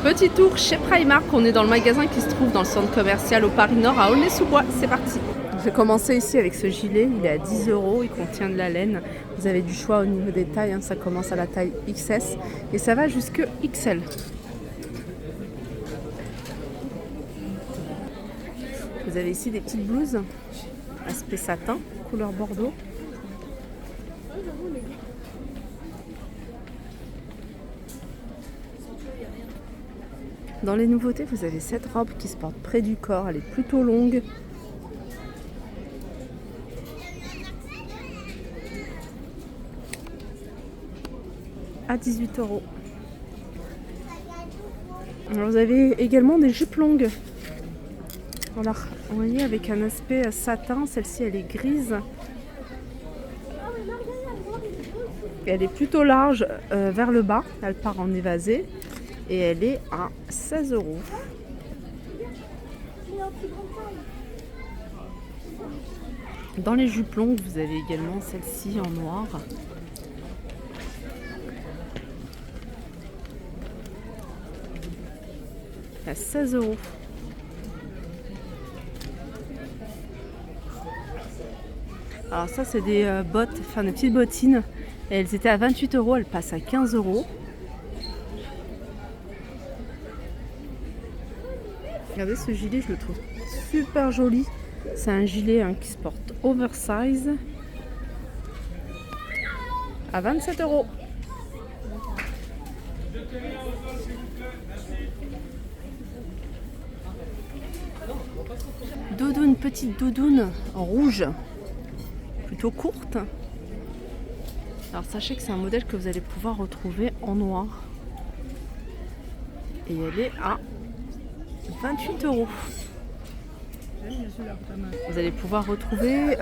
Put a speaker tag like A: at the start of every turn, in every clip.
A: Petit tour chez Primark, on est dans le magasin qui se trouve dans le centre commercial au Paris Nord à Aulnay-sous-Bois. C'est parti. J'ai commencé ici avec ce gilet, il est à 10 €, il contient de la laine. Vous avez du choix au niveau des tailles, ça commence à la taille XS et ça va jusque XL. Vous avez ici des petites blouses, aspect satin, couleur bordeaux. Dans les nouveautés, vous avez cette robe qui se porte près du corps, elle est plutôt longue. À 18 €. Alors vous avez également des jupes longues. Voilà, vous voyez, avec un aspect satin, celle-ci elle est grise. Elle est plutôt large vers le bas, elle part en évasé et elle est à 16 €. Dans les jupes longues, vous avez également celle-ci en noir. À 16 €. Alors ça c'est des bottes, enfin des petites bottines. Et elles étaient à 28 €, elles passent à 15 €. Regardez ce gilet, je le trouve super joli. C'est un gilet qui se porte oversize à 27 €. Doudoune, petite doudoune en rouge, plutôt courte. Alors sachez que c'est un modèle que vous allez pouvoir retrouver en noir. Et elle est à 28 €. Vous allez pouvoir retrouver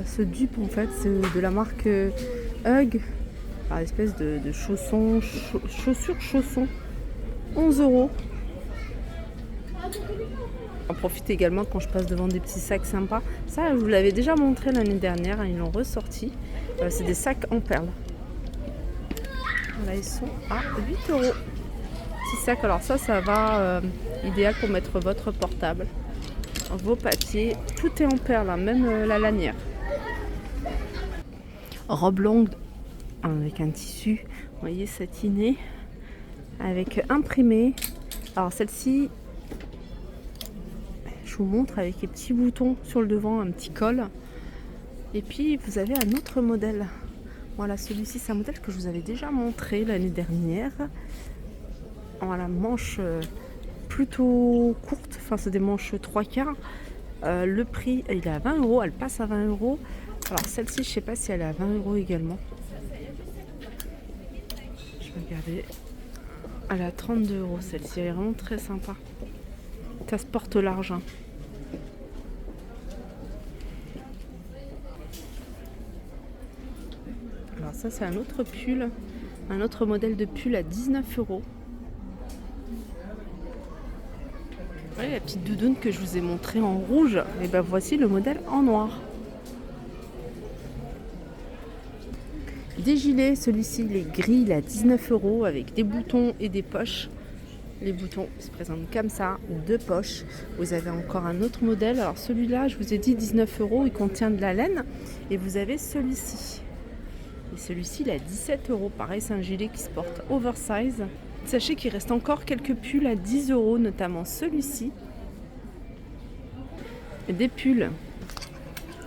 A: ce dupe en fait, c'est de la marque Hug. Par espèce de chaussons, chaussons. 11 €. J'en profite également quand je passe devant des petits sacs sympas. Ça, je vous l'avais déjà montré l'année dernière, ils l'ont ressorti. C'est des sacs en perles. Voilà, ils sont à 8 €. Petit sac, alors ça va idéal pour mettre votre portable, vos papiers. Tout est en perles, même la lanière. Robe longue avec un tissu, vous voyez, satiné, avec imprimé. Alors celle-ci, je vous montre avec les petits boutons sur le devant, un petit col. Et puis vous avez un autre modèle. Voilà, celui-ci c'est un modèle que je vous avais déjà montré l'année dernière. Voilà, manche plutôt courte, enfin c'est des manches 3/4. Le prix il est à 20 €, elle passe à 20 €. Alors celle-ci je sais pas si elle est à 20 € également. Je vais regarder. Elle est à 32 € celle-ci, elle est vraiment très sympa. Ça se porte large. Alors ça c'est un autre pull, un autre modèle de pull à 19 €. Voilà la petite doudoune que je vous ai montrée en rouge. Et ben voici le modèle en noir. Des gilets, celui-ci il est gris, il est à 19 € avec des boutons et des poches. Les boutons se présentent comme ça, 2 poches. Vous avez encore un autre modèle. Alors celui-là, je vous ai dit 19 €, il contient de la laine. Et vous avez celui-ci. Et celui-ci, il est à 17 €. Pareil, c'est un gilet qui se porte oversize. Sachez qu'il reste encore quelques pulls à 10 €, notamment celui-ci. Des pulls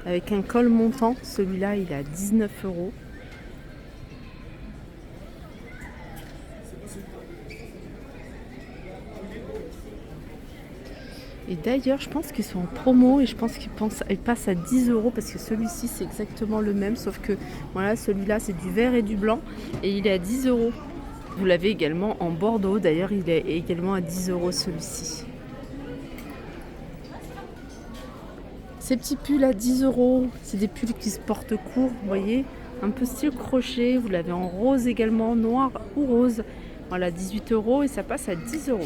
A: avec un col montant. Celui-là, il est à 19 €. Et d'ailleurs, je pense qu'ils sont en promo et je pense qu'ils passent à 10 € parce que celui-ci, c'est exactement le même. Sauf que voilà, celui-là, c'est du vert et du blanc et il est à 10 €. Vous l'avez également en bordeaux. D'ailleurs, il est également à 10 € celui-ci. Ces petits pulls à 10 €, c'est des pulls qui se portent court, vous voyez, un peu style crochet. Vous l'avez en rose également, noir ou rose. Voilà, 18 € et ça passe à 10 €.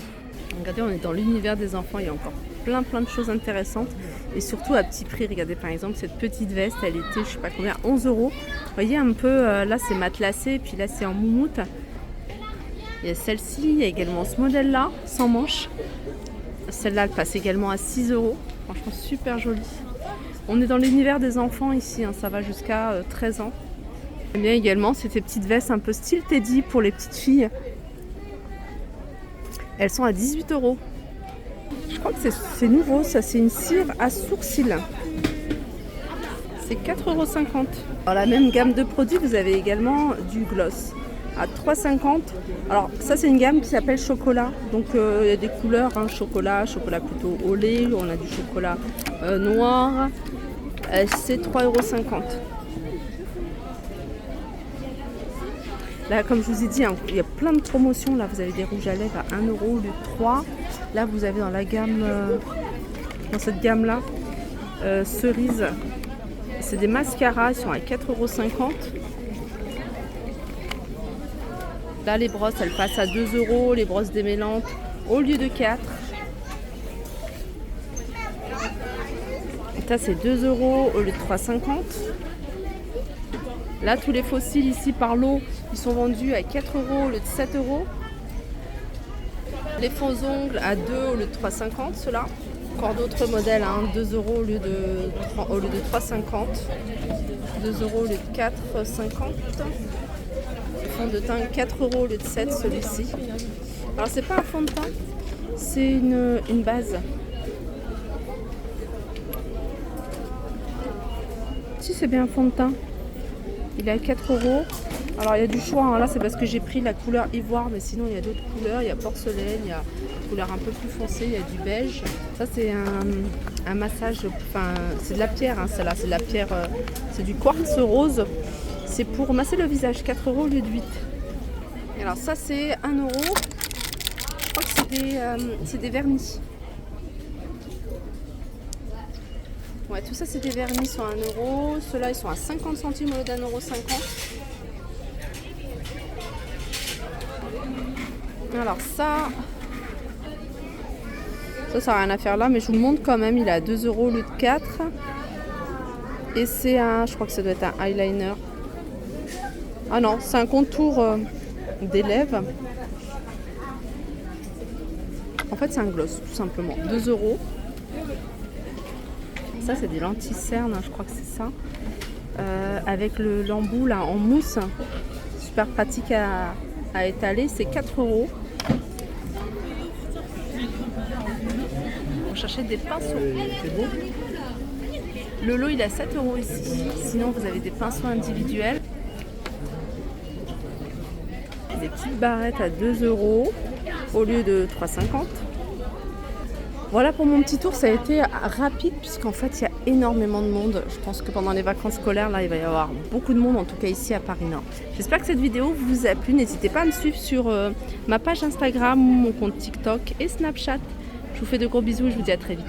A: Regardez, on est dans l'univers des enfants, il y a encore plein de choses intéressantes et surtout à petit prix. Regardez par exemple cette petite veste, elle était je sais pas combien, 11 €. Vous voyez un peu, là c'est matelassé et puis là c'est en moumoute. Il y a celle-ci, il y a également ce modèle-là, sans manches. Celle-là, elle passe également à 6 euros. Franchement, super jolie. On est dans l'univers des enfants ici, hein, ça va jusqu'à 13 ans. J'aime bien également, c'est ces petites vestes un peu style Teddy pour les petites filles. Elles sont à 18 euros. Je crois que c'est nouveau, ça c'est une cire à sourcils. C'est 4,50 €. Dans la même gamme de produits, vous avez également du gloss à 3,50 €. Alors ça c'est une gamme qui s'appelle chocolat. Donc il y a des couleurs, hein, chocolat plutôt au lait, on a du chocolat noir. C'est 3,50 €. Là, comme je vous ai dit, hein, il y a plein de promotions. Là, vous avez des rouges à lèvres à 1 € au lieu de 3. Là, vous avez dans la gamme, dans cette gamme-là, cerise. C'est des mascaras, ils sont à 4,50 €. Là, les brosses, elles passent à 2 €. Les brosses démêlantes, au lieu de 4. Ça, c'est 2 € au lieu de 3,50 €. Là, tous les fossiles ici par lot, ils sont vendus à 4 € au lieu de 7 €. Les faux ongles à 2 au lieu de 3,50 €, ceux-là. Encore d'autres modèles, hein, 2 € au lieu de 3,50 €. 2 € au lieu de 4,50 €. Le fond de teint 4 € au lieu de 7 € celui-ci. Alors, c'est pas un fond de teint, c'est une base. Si, c'est bien un fond de teint. Il est à 4 €. Alors il y a du choix, hein. Là c'est parce que j'ai pris la couleur ivoire, mais sinon il y a d'autres couleurs. Il y a porcelaine, il y a une couleur un peu plus foncée, il y a du beige. Ça c'est un massage, enfin c'est de la pierre, hein, celle-là, c'est de la pierre, c'est du quartz rose. C'est pour masser le visage, 4 € au lieu de 8. Et alors ça c'est 1 €. Je crois que c'est des vernis. Ouais, tout ça c'est des vernis, sont à 1 €. Ceux-là ils sont à 50 centimes au lieu d'1,50 €. Alors ça n'a rien à faire là, mais je vous le montre quand même. Il est à 2 € au lieu de 4. Et c'est je crois que ça doit être un eyeliner. Ah non, c'est un contour des lèvres. En fait c'est un gloss tout simplement. 2 €. Ça c'est des lentilles cernes, hein, je crois que c'est ça. Avec l'embout là en mousse. Super pratique à étaler, c'est 4 €. On cherchait des pinceaux. Le lot il est à 7 € ici. Sinon vous avez des pinceaux individuels. Des petites barrettes à 2 € au lieu de 3,50 €. Voilà pour mon petit tour, ça a été rapide puisqu'en fait il y a énormément de monde. Je pense que pendant les vacances scolaires, là il va y avoir beaucoup de monde, en tout cas ici à Paris Nord. J'espère que cette vidéo vous a plu. N'hésitez pas à me suivre sur ma page Instagram, mon compte TikTok et Snapchat. Je vous fais de gros bisous et je vous dis à très vite.